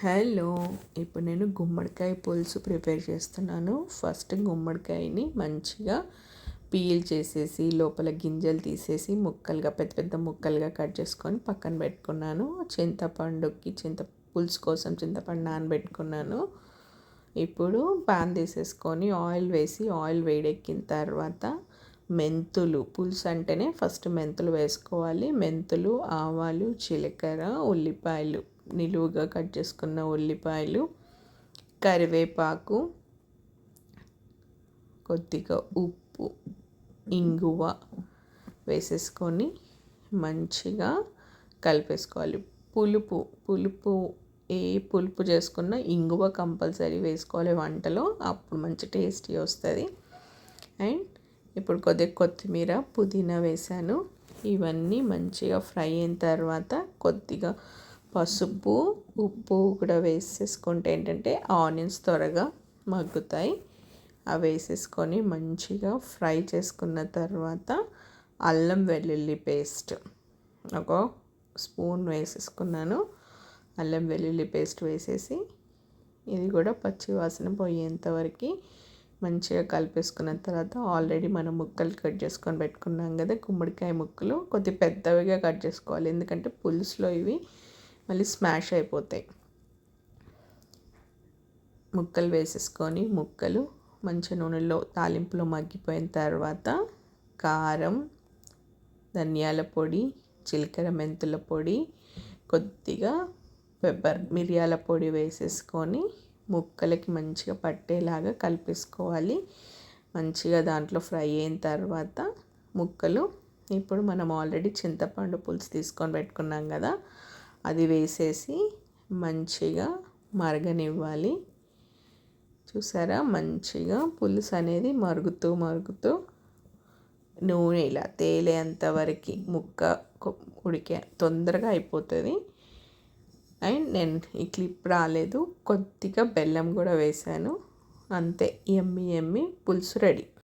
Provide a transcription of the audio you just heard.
Hello. ఇప్పుడు నేను గుమ్మడికాయ పులుసు ప్రిపేర్ చేస్తున్నాను. ఫస్ట్ గుమ్మడికాయని మంచిగా పీల్ చేసేసి లోపల గింజలు తీసేసి ముక్కలుగా పెద్ద పెద్ద ముక్కలుగా కట్ చేసుకొని పక్కన పెట్టుకున్నాను. పులుసు కోసం చింతపండు నానబెట్టుకున్నాను. ఇప్పుడు పాన్ తీసేసుకొని ఆయిల్ వేసి ఆయిల్ వేడెక్కిన తర్వాత పులుసు అంటేనే ఫస్ట్ మెంతులు వేసుకోవాలి. మెంతులు, ఆవాలు, జీలకర్ర, ఉల్లిపాయలు, నిలువుగా కట్ చేసుకున్న ఉల్లిపాయలు, కరివేపాకు, కొద్దిగా ఉప్పు, ఇంగువ వేసేసుకొని మంచిగా కలిపేసుకోవాలి. పులుపు చేసుకున్న ఇంగువ కంపల్సరీ వేసుకోవాలి వంటలో, అప్పుడు మంచి టేస్టీ వస్తుంది. అండ్ ఇప్పుడు కొద్దిగా కొత్తిమీర, పుదీనా వేసాను. ఇవన్నీ మంచిగా ఫ్రై అయిన తర్వాత కొద్దిగా పసుపు, ఉప్పు కూడా వేసేసుకుంటే ఏంటంటే ఆనియన్స్ త్వరగా మగ్గుతాయి. అవి వేసేసుకొని మంచిగా ఫ్రై చేసుకున్న తర్వాత అల్లం వెల్లుల్లి పేస్ట్ ఒక స్పూన్ వేసేసుకున్నాను. అల్లం వెల్లుల్లి పేస్ట్ వేసేసి ఇది కూడా పచ్చి వాసన పోయేంత వరకు మంచిగా కలిపేసుకున్న తర్వాత ఆల్రెడీ మనం ముక్కలు కట్ చేసుకొని పెట్టుకున్నాం కదా, గుమ్మడికాయ ముక్కలు కొద్దిగా పెద్దవిగా కట్ చేసుకోవాలి, ఎందుకంటే పులుసులో ఇవి మళ్ళీ స్మాష్ అయిపోతాయి. ముక్కలు వేసేసుకొని ముక్కలు మంచి నూనెలో తాలింపులో మగ్గిపోయిన తర్వాత కారం, ధనియాల పొడి, జీలకర్ర మెంతుల పొడి, కొద్దిగా మిరియాల పొడి వేసేసుకొని ముక్కలకి మంచిగా పట్టేలాగా కలిపేసుకోవాలి. మంచిగా దాంట్లో ఫ్రై అయిన తర్వాత ముక్కలు ఇప్పుడు మనం ఆల్రెడీ చింతపండు పులుసు తీసుకొని పెట్టుకున్నాం కదా, అది వేసేసి మంచిగా మరగనివ్వాలి. చూసారా, మంచిగా పులుసు అనేది మరుగుతూ నూనె ఇలా తేలేంత వరకు ముక్క తొందరగా అయిపోతుంది. అండ్ నేను ఈ క్లిప్ రాలేదు, కొద్దిగా బెల్లం కూడా వేసాను. అంతే, యమ్మీ పులుసు రెడీ.